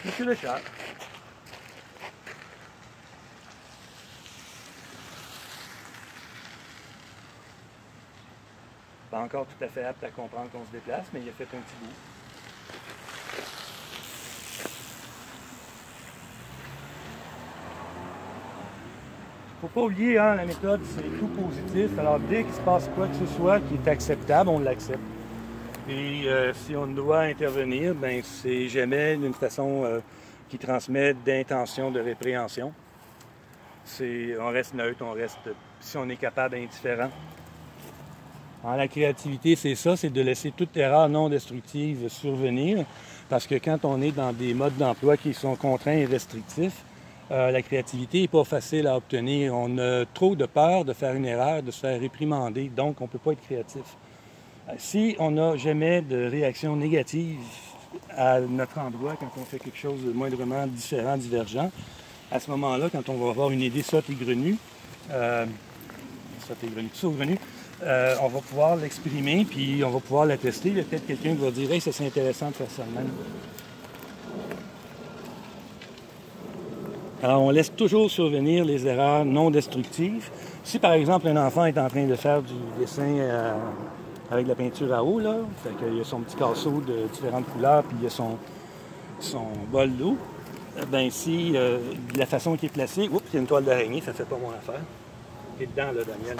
Monsieur le chat. Pas encore tout à fait apte à comprendre qu'on se déplace, mais il a fait un petit bout. Faut pas oublier, hein, la méthode, c'est tout positif. Alors, dès qu'il se passe quoi que ce soit qui est acceptable, on l'accepte. Et si on doit intervenir, ben c'est jamais d'une façon qui transmet d'intention de répréhension. On reste neutre, on reste, si on est capable, indifférent. Alors, la créativité, c'est ça, c'est de laisser toute erreur non destructive survenir. Parce que quand on est dans des modes d'emploi qui sont contraints et restrictifs, la créativité n'est pas facile à obtenir. On a trop de peur de faire une erreur, de se faire réprimander, donc on ne peut pas être créatif. Si on n'a jamais de réaction négative à notre endroit quand on fait quelque chose de moindrement différent, divergent, à ce moment-là, quand on va avoir une idée saugrenue, on va pouvoir l'exprimer, puis on va pouvoir la tester. Il y a peut-être quelqu'un qui va dire « Hey, ça c'est intéressant de faire ça de même. » Alors, on laisse toujours survenir les erreurs non destructives. Si, par exemple, un enfant est en train de faire du dessin avec de la peinture à eau, là, fait qu'il y a son petit casseau de différentes couleurs, puis il y a son bol d'eau, ben si de la façon qui est placée, oups, il y a une toile d'araignée, ça fait pas mon affaire. Il est dedans, là, Daniel.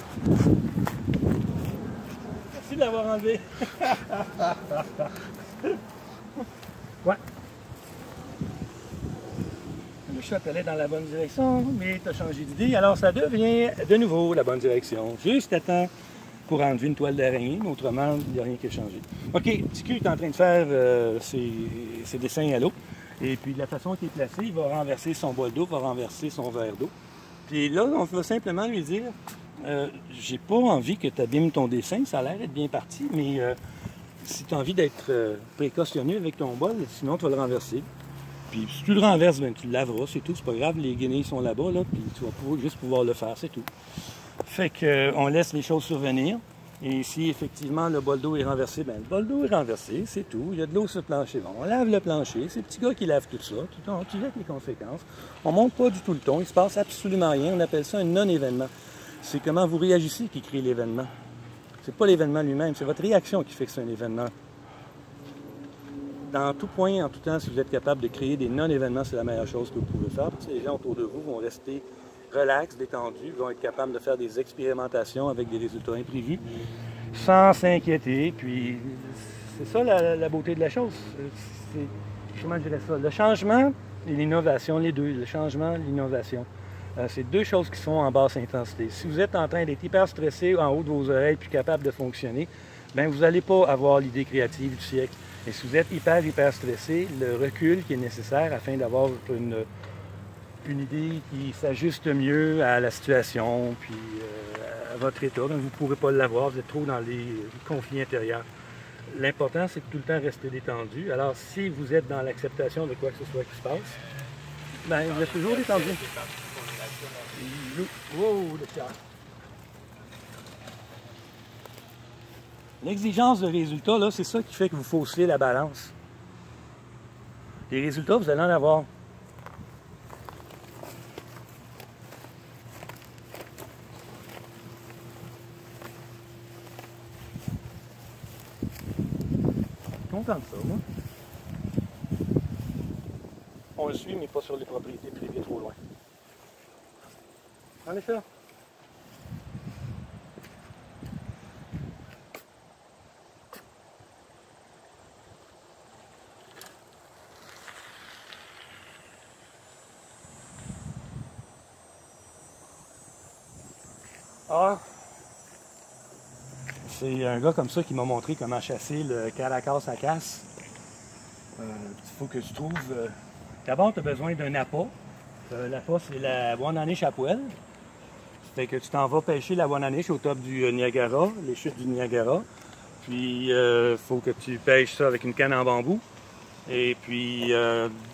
Merci de l'avoir enlevé. Ouais. Le chat allait dans la bonne direction, mais tu as changé d'idée, alors ça devient de nouveau la bonne direction. Juste à temps pour enlever une toile d'araignée, mais autrement, il n'y a rien qui a changé. OK, Ticu est en train de faire ses dessins à l'eau, et puis de la façon qu'il est placé, il va renverser son bol d'eau, va renverser son verre d'eau. Puis là, on va simplement lui dire, j'ai pas envie que tu abîmes ton dessin, ça a l'air d'être bien parti, mais si tu as envie d'être précautionneux avec ton bol, sinon tu vas le renverser. Puis si tu le renverses, ben, tu le laveras, c'est tout, c'est pas grave, les guenilles sont là-bas, là, puis tu vas juste pouvoir le faire, c'est tout. Fait qu'on laisse les choses survenir, et si effectivement le bol d'eau est renversé, ben le bol d'eau est renversé, c'est tout, il y a de l'eau sur le plancher, bon, on lave le plancher, c'est le petit gars qui lave tout ça, tu jettes les conséquences, on monte pas du tout le ton, il se passe absolument rien, on appelle ça un non-événement. C'est comment vous réagissez qui crée l'événement. C'est pas l'événement lui-même, c'est votre réaction qui fait que c'est un événement. Dans tout point, en tout temps, si vous êtes capable de créer des non-événements, c'est la meilleure chose que vous pouvez faire. Parce que les gens autour de vous vont rester relax, détendus, vont être capables de faire des expérimentations avec des résultats imprévus, sans s'inquiéter. Puis, c'est ça la beauté de la chose. Comment je dirais ça? Le changement et l'innovation, les deux. Le changement et l'innovation. C'est deux choses qui sont en basse intensité. Si vous êtes en train d'être hyper stressé en haut de vos oreilles puis capable de fonctionner, bien, vous n'allez pas avoir l'idée créative du siècle. Et si vous êtes hyper stressé, le recul qui est nécessaire afin d'avoir une idée qui s'ajuste mieux à la situation, puis à votre état, donc vous ne pourrez pas l'avoir, vous êtes trop dans les conflits intérieurs. L'important, c'est de tout le temps rester détendu. Alors, si vous êtes dans l'acceptation de quoi que ce soit qui se passe, bien, vous êtes toujours détendu. Wow, le chat. L'exigence de résultats, là, c'est ça qui fait que vous faussez la balance. Les résultats, vous allez en avoir. Je suis content de ça, moi. On le suit, mais pas sur les propriétés privées trop loin. En effet. Ah, c'est un gars comme ça qui m'a montré comment chasser le caracasse à casse. Il faut que tu trouves... D'abord, tu as besoin d'un appât. L'appât, c'est la Wananiche à poêle. Fait que tu t'en vas pêcher la Wananiche au top du Niagara, les chutes du Niagara. Puis, il faut que tu pêches ça avec une canne en bambou. Et puis,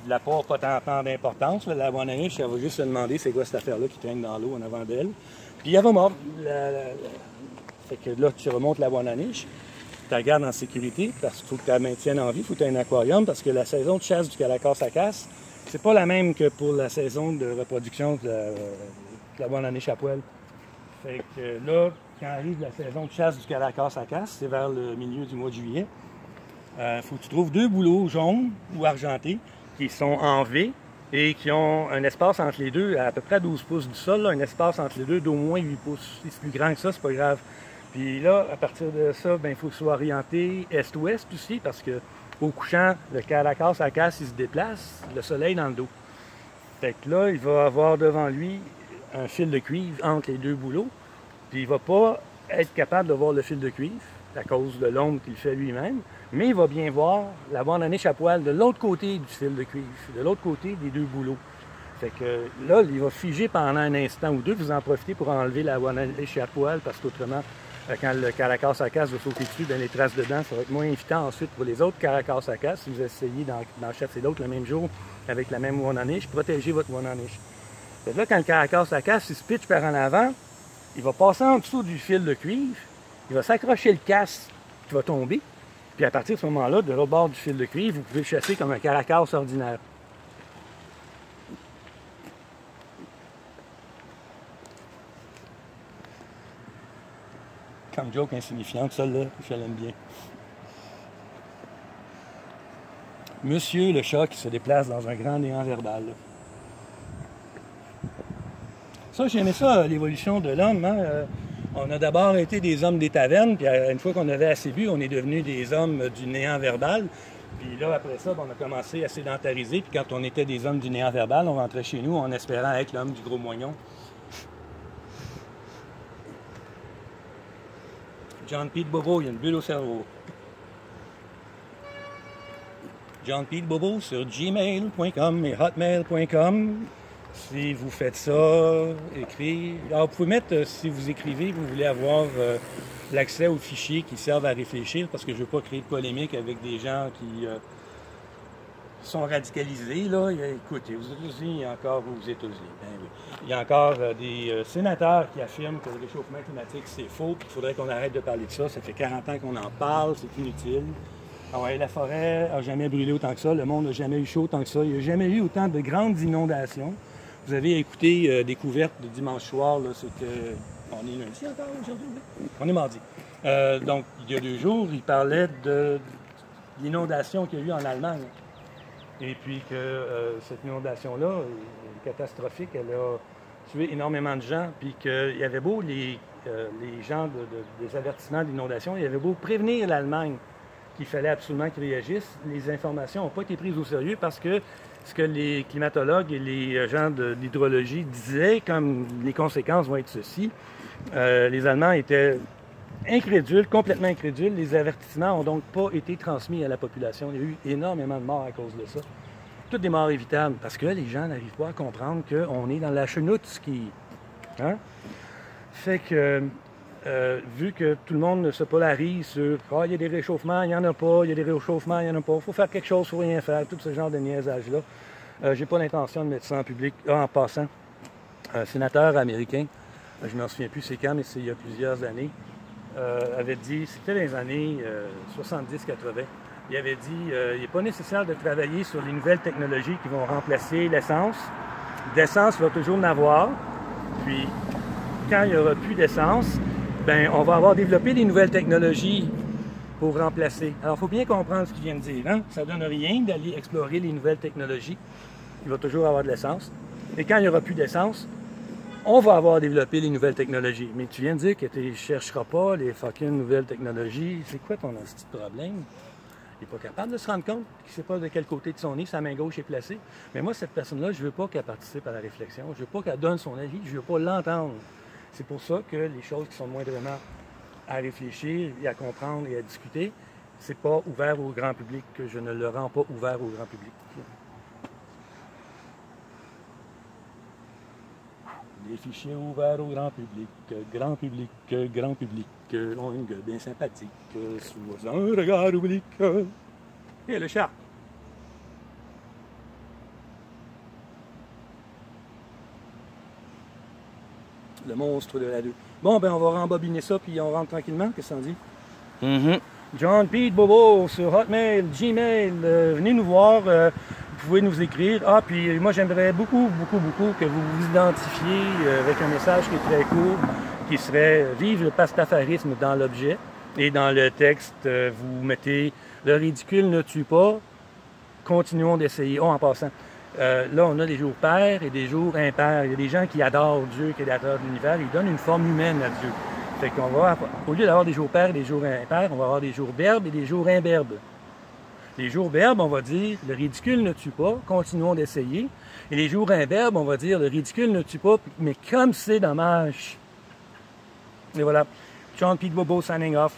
l'appât n'a pas tant d'importance. La Wananiche, elle va juste se demander c'est quoi cette affaire-là qui traîne dans l'eau en avant d'elle. Puis elle va mordre. Fait que là, tu remontes la Wananiche. tu la gardes en sécurité parce qu'il faut que tu la maintiennes en vie, il faut que tu aies un aquarium parce que la saison de chasse du Caracasse à casse, c'est pas la même que pour la saison de reproduction de la bonne-année chapoile. Fait que là, quand arrive la saison de chasse du Caracasse à casse, c'est vers le milieu du mois de juillet, faut que tu trouves 2 bouleaux jaunes ou argentés qui sont en V et qui ont un espace entre les deux à peu près 12 pouces du sol, là, un espace entre les deux d'au moins 8 pouces. Si c'est plus grand que ça, c'est pas grave. Puis là, à partir de ça, ben, il faut que ce soit orienté est-ouest aussi, parce que au couchant, le Caracasse à casse, il se déplace, le soleil dans le dos. Fait que là, il va avoir devant lui un fil de cuivre entre les 2 bouleaux, puis il va pas être capable de voir le fil de cuivre à cause de l'ombre qu'il fait lui-même, mais il va bien voir la bonne-année chapoile de l'autre côté du fil de cuivre, de l'autre côté des 2 bouleaux. Fait que là, il va figer pendant un instant ou deux, vous en profitez pour enlever la bonne-année chapoile, parce qu'autrement, quand le Caracasse à casse va sauter dessus, bien, les traces dedans, ça va être moins invitant ensuite pour les autres Caracasse à casse. Si vous essayez d'en chasser d'autres le même jour avec la même one-on-niche, protégez votre one-on-niche. Là, quand le Caracasse à casse, il se pitch par en avant, il va passer en dessous du fil de cuivre, il va s'accrocher le casque qui va tomber, puis à partir de ce moment-là, de l'autre bord du fil de cuivre, vous pouvez le chasser comme un Caracasse ordinaire. Comme joke insignifiante, celle-là, je l'aime bien. Monsieur le chat qui se déplace dans un grand néant verbal. Ça, j'ai aimé ça, l'évolution de l'homme. Hein? On a d'abord été des hommes des tavernes, puis une fois qu'on avait assez bu, on est devenus des hommes du néant verbal. Puis là, après ça, on a commencé à sédentariser, puis quand on était des hommes du néant verbal, on rentrait chez nous en espérant être l'homme du gros moignon. John Pete Bobo, il y a une bulle au cerveau. John Pete Bobo sur gmail.com et hotmail.com. Si vous faites ça, écrivez. Alors, vous pouvez mettre, si vous écrivez, vous voulez avoir l'accès aux fichiers qui servent à réfléchir, parce que je ne veux pas créer de polémique avec des gens qui sont radicalisés. Là. Écoutez, aux États-Unis, il y a encore aux États-Unis. Ben oui. Il y a encore des sénateurs qui affirment que le réchauffement climatique, c'est faux, puis qu'il faudrait qu'on arrête de parler de ça. Ça fait 40 ans qu'on en parle, c'est inutile. Ah ouais, la forêt n'a jamais brûlé autant que ça, le monde n'a jamais eu chaud autant que ça, il n'y a jamais eu autant de grandes inondations. Vous avez écouté Découverte de dimanche soir, c'était... On est lundi encore aujourd'hui? On est mardi. Donc, il y a 2 jours, il parlait de l'inondation qu'il y a eu en Allemagne. Et puis que cette inondation-là, catastrophique, elle a tué énormément de gens, puis qu'il y avait beau, les gens des avertissements d'inondation, il y avait beau prévenir l'Allemagne qu'il fallait absolument qu'ils réagissent, les informations n'ont pas été prises au sérieux parce que ce que les climatologues et les gens de l'hydrologie disaient, comme les conséquences vont être ceci, les Allemands étaient incrédules, complètement incrédules. Les avertissements n'ont donc pas été transmis à la population. Il y a eu énormément de morts à cause de ça. Toutes des morts évitables, parce que les gens n'arrivent pas à comprendre qu'on est dans la chenoute ski. Hein? Fait que, vu que tout le monde se polarise sur « Ah, il y a des réchauffements, il n'y en a pas, il y a des réchauffements, il n'y en a pas, il faut faire quelque chose, il ne faut rien faire », tout ce genre de niaisage-là. J'ai pas l'intention de mettre ça en public. en passant, un sénateur américain, je ne m'en souviens plus c'est quand, mais c'est il y a plusieurs années, avait dit, c'était dans les années 70-80, il avait dit il n'est pas nécessaire de travailler sur les nouvelles technologies qui vont remplacer l'essence. D'essence, il va toujours en avoir. Puis, quand il n'y aura plus d'essence, ben, on va avoir développé des nouvelles technologies pour remplacer. Alors, il faut bien comprendre ce qu'il vient de dire. Hein? Ça ne donne rien d'aller explorer les nouvelles technologies. Il va toujours avoir de l'essence. Et quand il n'y aura plus d'essence, on va avoir développé les nouvelles technologies. Mais tu viens de dire que tu ne chercheras pas les fucking nouvelles technologies. C'est quoi ton petit problème? Il n'est pas capable de se rendre compte qu'il ne sait pas de quel côté de son nez sa main gauche est placée. Mais moi, cette personne-là, je ne veux pas qu'elle participe à la réflexion. Je ne veux pas qu'elle donne son avis. Je ne veux pas l'entendre. C'est pour ça que les choses qui sont moindrement à réfléchir et à comprendre et à discuter, c'est pas ouvert au grand public, que je ne le rends pas ouvert au grand public. Des fichiers ouverts au grand public, longue, bien sympathique, sous un regard oblique. Et le chat. Le monstre de la 2. Bon, ben on va rembobiner ça, puis on rentre tranquillement, qu'est-ce que ça en dit? John Pete Bobo sur Hotmail, Gmail, venez nous voir, vous pouvez nous écrire. Ah, puis moi j'aimerais beaucoup que vous vous identifiez avec un message qui est très court, qui serait « Vive le pastafarisme » dans l'objet. Et dans le texte, vous mettez « Le ridicule ne tue pas, continuons d'essayer ». Oh, en passant, là on a des jours pairs et des jours impairs. Il y a des gens qui adorent Dieu, créateur de l'univers, ils donnent une forme humaine à Dieu. Fait qu'on va, au lieu d'avoir des jours pairs et des jours impairs, on va avoir des jours berbes et des jours imberbes. Les jours berbes, on va dire « Le ridicule ne tue pas, continuons d'essayer ». Et les jours imberbes, on va dire « Le ridicule ne tue pas, mais comme c'est dommage ». Et voilà. John Pete Bobo signing off.